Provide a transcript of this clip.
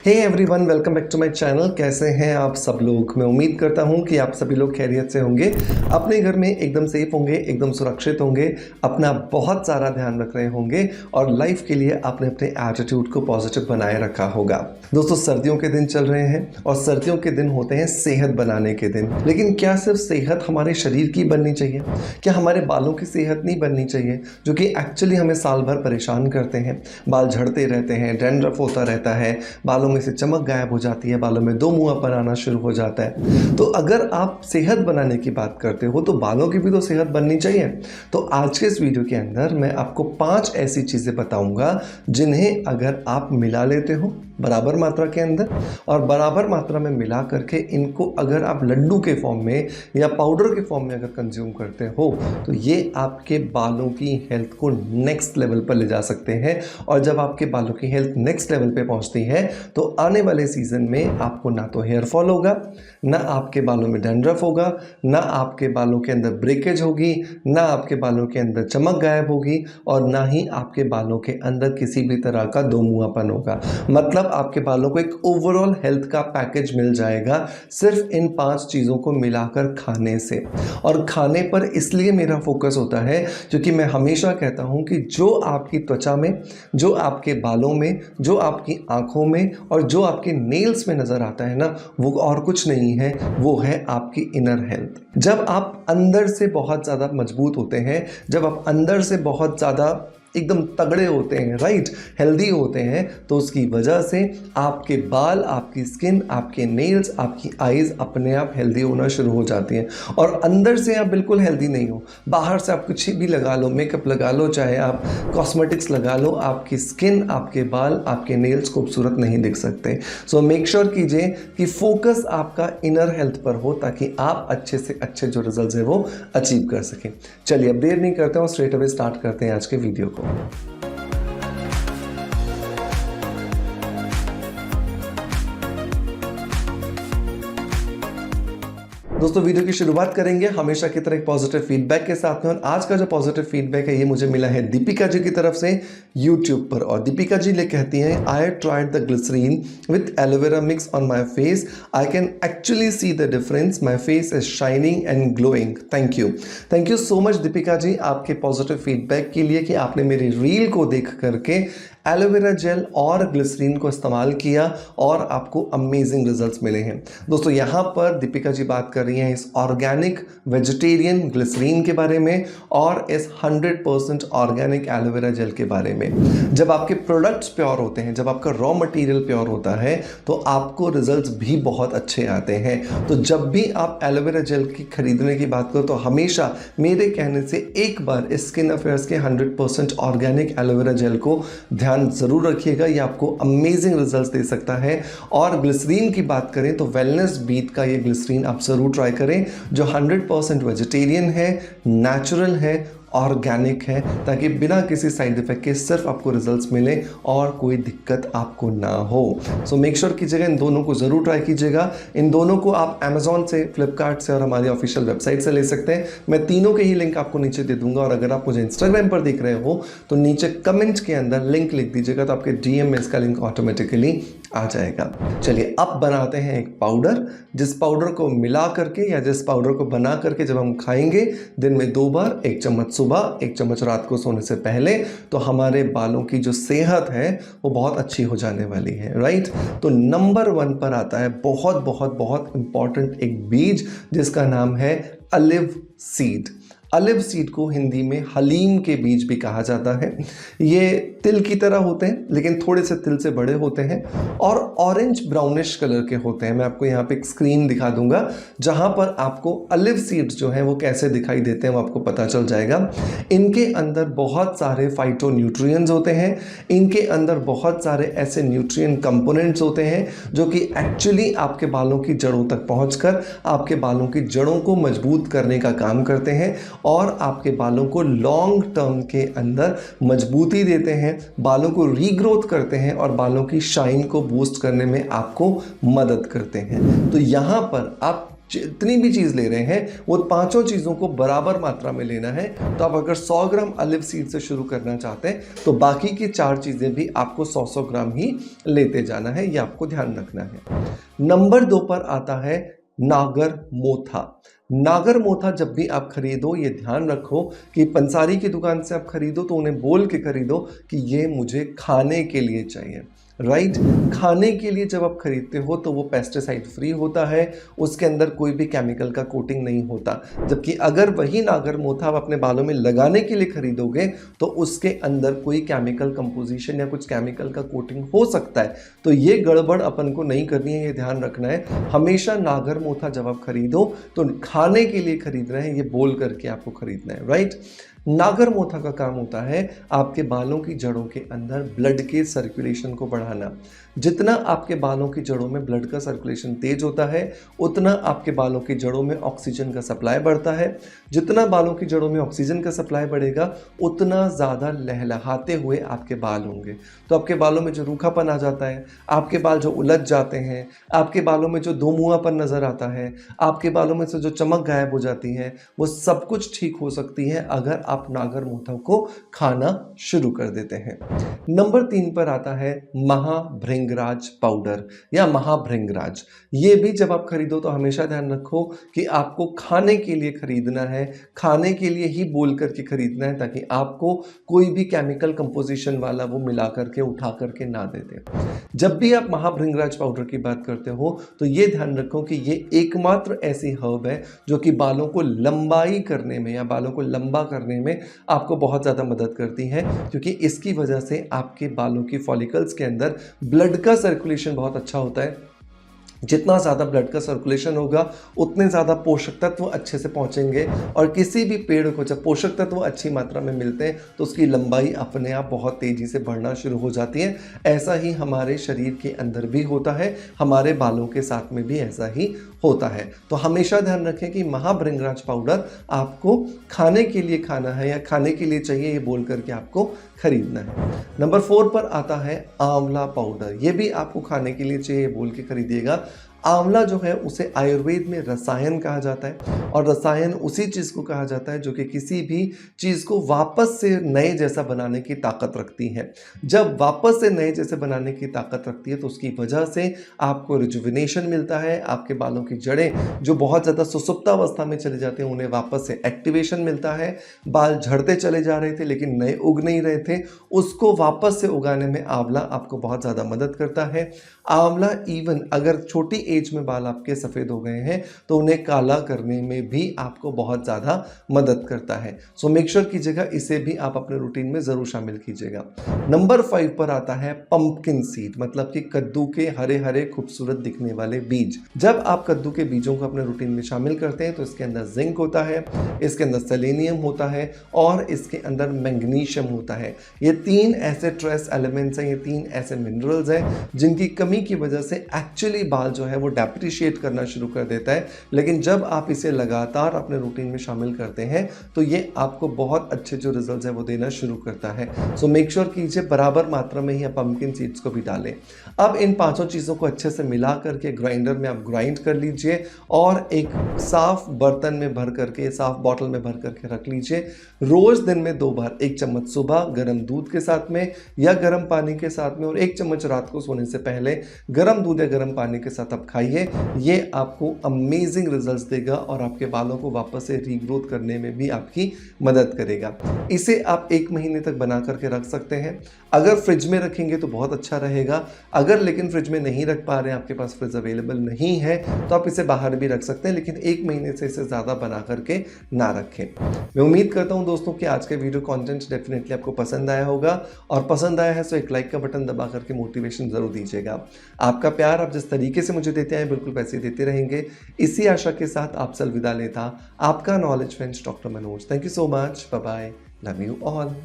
Hey everyone, welcome back to my channel. कैसे हैं आप सब लोग? मैं उम्मीद करता हूं कि आप सभी लोग खैरियत से होंगे, अपने घर में एकदम सेफ होंगे, एकदम सुरक्षित होंगे, अपना बहुत सारा ध्यान रख रहे होंगे और लाइफ के लिए आपने अपने एटीट्यूड को पॉजिटिव बनाए रखा होगा। दोस्तों, सर्दियों के दिन चल रहे हैं और सर्दियों के दिन होते हैं सेहत बनाने के दिन। लेकिन क्या सिर्फ सेहत हमारे शरीर की बननी चाहिए? क्या हमारे बालों की सेहत नहीं बननी चाहिए, जो कि एक्चुअली हमें साल भर परेशान करते हैं? बाल झड़ते रहते हैं, डैंड्रफ होता रहता है, बालों में से चमक गायब हो जाती है, बालों में दो मुंहापन आना शुरू हो जाता है। तो अगर आप सेहत बनाने की बात करते हो तो बालों की भी तो सेहत बननी चाहिए। तो आज के इस वीडियो के अंदर मैं आपको 5 ऐसी चीज़ें बताऊंगा जिन्हें अगर आप मिला लेते हो बराबर मात्रा के अंदर और बराबर मात्रा में मिला करके इनको अगर आप लड्डू के फॉर्म में या पाउडर के फॉर्म में अगर कंज्यूम करते हो तो ये आपके बालों की हेल्थ को नेक्स्ट लेवल पर ले जा सकते हैं। और जब आपके बालों की हेल्थ नेक्स्ट लेवल पे पहुंचती है तो आने वाले सीजन में आपको ना तो हेयर फॉल होगा, ना आपके बालों में डैंड्रफ होगा, ना आपके बालों के अंदर ब्रेकेज होगी, ना आपके बालों के अंदर चमक गायब होगी और ना ही आपके बालों के अंदर किसी भी तरह का दो मुंहापन होगा। मतलब आपके बालों को एक ओवरऑल हेल्थ का पैकेज मिल जाएगा सिर्फ इन 5 चीज़ों को मिलाकर खाने से। और खाने पर इसलिए मेरा फोकस होता है क्योंकि मैं हमेशा कहता हूं कि जो आपकी त्वचा में, जो आपके बालों में, जो आपकी आंखों में और जो आपके नेल्स में नज़र आता है ना, वो और कुछ नहीं है, वो है आपकी इनर हेल्थ। जब आप अंदर से बहुत ज़्यादा मजबूत होते हैं, जब आप अंदर से बहुत ज़्यादा एकदम तगड़े होते हैं, राइट, हेल्दी होते हैं, तो उसकी वजह से आपके बाल, आपकी स्किन, आपके नेल्स, आपकी आईज अपने आप हेल्दी होना शुरू हो जाती हैं। और अंदर से आप बिल्कुल हेल्दी नहीं हो, बाहर से आप कुछ भी लगा लो, मेकअप लगा लो, चाहे आप कॉस्मेटिक्स लगा लो, आपकी स्किन, आपके बाल, आपके नेल्स खूबसूरत नहीं दिख सकते। सो मेक श्योर कीजिए कि फोकस आपका इनर हेल्थ पर हो ताकि आप अच्छे से अच्छे जो रिजल्ट है वो अचीव कर सकें। चलिए अब देर नहीं करते हैं और स्ट्रेट अवे स्टार्ट करते हैं आज के वीडियो को। दोस्तों, वीडियो की शुरुआत करेंगे हमेशा की तरह एक पॉजिटिव फीडबैक के साथ में। और आज का जो पॉजिटिव फीडबैक है ये मुझे मिला है दीपिका जी की तरफ से यूट्यूब पर। और दीपिका जी ले कहती हैं, I tried the glycerin with aloe vera mix on my face, I can actually see the difference, my face is shining and glowing. Thank you so much Deepika ji आपके पॉजिटिव फीडबैक के लिए कि आपने मेरी रील को देख करके एलोवेरा जेल और ग्लिसरीन को इस्तेमाल किया और आपको अमेजिंग रिजल्ट्स मिले हैं। दोस्तों, यहाँ पर दीपिका जी बात कर रही हैं इस ऑर्गेनिक वेजिटेरियन ग्लिसरीन के बारे में और इस 100% ऑर्गेनिक एलोवेरा जेल के बारे में। जब आपके प्रोडक्ट्स प्योर होते हैं, जब आपका रॉ मटेरियल प्योर होता है तो आपको रिजल्ट्स भी बहुत अच्छे आते हैं। तो जब भी आप एलोवेरा जेल की खरीदने की बात करो तो हमेशा मेरे कहने से एक बार स्किन अफेयर्स के 100% ऑर्गेनिक एलोवेरा जेल को ध्यान जरूर रखिएगा, ये आपको अमेजिंग रिजल्ट्स दे सकता है। और ग्लिसरीन की बात करें तो वेलनेस बीट का ये ग्लिसरीन आप जरूर ट्राई करें जो 100% वेजिटेरियन है, नेचुरल है, ऑर्गेनिक है, ताकि बिना किसी साइड इफेक्ट के सिर्फ आपको रिजल्ट्स मिले और कोई दिक्कत आपको ना हो। सो मेक श्योर कीजिएगा, इन दोनों को ज़रूर ट्राई कीजिएगा। इन दोनों को आप अमेजॉन से, फ्लिपकार्ट से और हमारी ऑफिशियल वेबसाइट से ले सकते हैं। मैं तीनों के ही लिंक आपको नीचे दे दूंगा। और अगर आप मुझे इंस्टाग्राम पर देख रहे हो तो नीचे कमेंट के अंदर लिंक लिख दीजिएगा तो आपके डीएम में इसका लिंक ऑटोमेटिकली आ जाएगा। चलिए अब बनाते हैं एक पाउडर, जिस पाउडर को मिला करके या जिस पाउडर को बना करके जब हम खाएंगे दिन में 2 बार, 1 चम्मच सुबह, 1 चम्मच रात को सोने से पहले, तो हमारे बालों की जो सेहत है वो बहुत अच्छी हो जाने वाली है, राइट। तो नंबर 1 पर आता है बहुत बहुत बहुत इंपॉर्टेंट एक बीज जिसका नाम है ऑलिव सीड। ऑलिव सीड को हिंदी में हलीम के बीज भी कहा जाता है। ये तिल की तरह होते हैं लेकिन थोड़े से तिल से बड़े होते हैं और ऑरेंज ब्राउनिश कलर के होते हैं। मैं आपको यहाँ पे एक स्क्रीन दिखा दूंगा जहाँ पर आपको ऑलिव सीड्स जो हैं वो कैसे दिखाई देते हैं वो आपको पता चल जाएगा। इनके अंदर बहुत सारे फाइटो न्यूट्रिएंट्स होते हैं, इनके अंदर बहुत सारे ऐसे न्यूट्रिएंट कंपोनेंट्स होते हैं जो कि एक्चुअली आपके बालों की जड़ों तक पहुँचकर आपके बालों की जड़ों को मजबूत करने का काम करते हैं और आपके बालों को लॉन्ग टर्म के अंदर मजबूती देते हैं, बालों को रीग्रोथ करते हैं और बालों की शाइन को बूस्ट करने में आपको मदद करते हैं। तो यहाँ पर आप जितनी भी चीज़ ले रहे हैं वो पांचों चीज़ों को बराबर मात्रा में लेना है। तो आप अगर 100 ग्राम ऑलिव सीड से शुरू करना चाहते हैं तो बाकी की 4 चीज़ें भी आपको 100-100 ग्राम ही लेते जाना है, ये आपको ध्यान रखना है। नंबर 2 पर आता है नागर मोथा। नागर मोथा जब भी आप खरीदो ये ध्यान रखो कि पंसारी की दुकान से आप खरीदो तो उन्हें बोल के खरीदो कि ये मुझे खाने के लिए चाहिए, राइट। खाने के लिए जब आप खरीदते हो तो वो पेस्टिसाइड फ्री होता है, उसके अंदर कोई भी केमिकल का कोटिंग नहीं होता। जबकि अगर वही नागर मोथा आप अपने बालों में लगाने के लिए खरीदोगे तो उसके अंदर कोई केमिकल कंपोजिशन या कुछ केमिकल का कोटिंग हो सकता है। तो ये गड़बड़ अपन को नहीं करनी है, ये ध्यान रखना है। हमेशा नागर मोथा जब आप खरीदो तो खाने के लिए खरीद रहे हैं ये बोल करके आपको खरीदना है, राइट। नागर मोथा का काम होता है आपके बालों की जड़ों के अंदर ब्लड के सर्कुलेशन को बढ़ाना। जितना आपके बालों की जड़ों में ब्लड का सर्कुलेशन तेज होता है उतना आपके बालों की जड़ों में ऑक्सीजन का सप्लाई बढ़ता है। जितना बालों की जड़ों में ऑक्सीजन का सप्लाई बढ़ेगा उतना ज़्यादा लहलहाते हुए आपके बाल होंगे। तो आपके बालों में जो रूखापन आ जाता है, आपके बाल जो उलझ जाते हैं, आपके बालों में जो दोमुआपन नज़र आता है, आपके बालों में से जो चमक गायब हो जाती है, वो सब कुछ ठीक हो सकती है अगर आप नागर मोथा को खाना शुरू कर देते हैं। नंबर 3 पर आता है महाभृंगराज पाउडर या महाभृंगराज। ये भी जब आप खरीदो तो हमेशा ध्यान रखो कि आपको खाने के लिए खरीदना है, खाने के लिए ही बोल करके खरीदना है ताकि आपको कोई भी केमिकल कंपोजिशन वाला वो मिला करके उठा करके ना दे दे। जब भी आप महाभृंगराज पाउडर की बात करते हो तो ये ध्यान रखो कि ये एकमात्र ऐसी हर्ब है जो कि बालों को लंबाई करने में या बालों को लंबा करने में आपको बहुत ज़्यादा मदद करती है, क्योंकि इसकी वजह से आपके बालों की फॉलिकल्स के अंदर ब्लड का सर्कुलेशन बहुत अच्छा होता है। जितना ज़्यादा ब्लड का सर्कुलेशन होगा उतने ज़्यादा पोषक तत्व अच्छे से पहुंचेंगे और किसी भी पेड़ को जब पोषक तत्व अच्छी मात्रा में मिलते हैं तो उसकी लंबाई अपने आप बहुत तेज़ी से बढ़ना शुरू हो जाती है। ऐसा ही हमारे शरीर के अंदर भी होता है, हमारे बालों के साथ में भी ऐसा ही होता है। तो हमेशा ध्यान रखें कि महाभृंगराज पाउडर आपको खाने के लिए खाना है या खाने के लिए चाहिए ये बोल करके आपको खरीदना है। नंबर 4 पर आता है आंवला पाउडर। ये भी आपको खाने के लिए चाहिए बोल के खरीदिएगा। आंवला जो है उसे आयुर्वेद में रसायन कहा जाता है और रसायन उसी चीज़ को कहा जाता है जो कि किसी भी चीज़ को वापस से नए जैसा बनाने की ताकत रखती है। जब वापस से नए जैसे बनाने की ताकत रखती है तो उसकी वजह से आपको रिजुविनेशन मिलता है, आपके बालों की जड़ें जो बहुत ज़्यादा सुसुप्तावस्था में चले जाते हैं उन्हें वापस से एक्टिवेशन मिलता है। बाल झड़ते चले जा रहे थे लेकिन नए उग नहीं रहे थे, उसको वापस से उगाने में आंवला आपको बहुत ज़्यादा मदद करता है। आंवला इवन अगर छोटी एज में बाल आपके सफ़ेद हो गए हैं तो उन्हें काला करने में भी आपको बहुत ज़्यादा मदद करता है। सो मेक श्योर कीजिएगा इसे भी आप अपने रूटीन में ज़रूर शामिल कीजिएगा। नंबर 5 पर आता है पंपकिन सीड, मतलब कि कद्दू के हरे हरे खूबसूरत दिखने वाले बीज। जब आप कद्दू के बीजों को अपने रूटीन में शामिल करते हैं तो इसके अंदर जिंक होता है, इसके अंदर सेलेनियम होता है और इसके अंदर मैग्नीशियम होता है। ये 3 ऐसे ट्रेस एलिमेंट्स हैं, ये 3 ऐसे मिनरल्स हैं जिनकी कमी की वजह से एक्चुअली बाल जो है वो डेप्रिशिएट करना शुरू कर देता है। लेकिन जब आप इसे लगातार अपने रूटीन में शामिल करते हैं तो ये आपको बहुत अच्छे जो रिजल्ट्स है वो देना शुरू करता है। सो मेक श्योर कीजिए बराबर मात्रा में ही आप पंपकिन सीड्स को भी डालें। अब इन पांचों चीज़ों को अच्छे से मिला करके ग्राइंडर में आप ग्राइंड कर लीजिए और एक साफ बर्तन में भर करके, साफ बॉटल में भर करके रख लीजिए। रोज़ दिन में 2 बार, 1 चम्मच सुबह गर्म दूध के साथ में या गर्म पानी के साथ में और 1 चम्मच रात को सोने से पहले गर्म दूध या गर्म पानी के साथ आप खाइए। ये आपको अमेजिंग रिजल्ट्स देगा और आपके बालों को वापस से रीग्रोथ करने में भी आपकी मदद करेगा। इसे आप 1 महीने तक बना करके रख सकते हैं। अगर फ्रिज में रखेंगे तो बहुत अच्छा रहेगा, अगर लेकिन फ्रिज में नहीं रख पा रहे हैं, आपके पास फ्रिज अवेलेबल नहीं है तो आप इसे बाहर भी रख सकते हैं, लेकिन 1 महीने से इसे ज़्यादा बना करके ना रखें। मैं उम्मीद करता हूं दोस्तों कि आज के वीडियो कंटेंट डेफिनेटली आपको पसंद आया होगा और पसंद आया है तो एक लाइक का बटन दबा करके मोटिवेशन ज़रूर दीजिएगा। आपका प्यार आप जिस तरीके से मुझे देते हैं बिल्कुल वैसे देते रहेंगे, इसी आशा के साथ आपसे अलविदा लेता आपका knowledge friends doctor Manoj. Thank you so much, bye bye, love you all.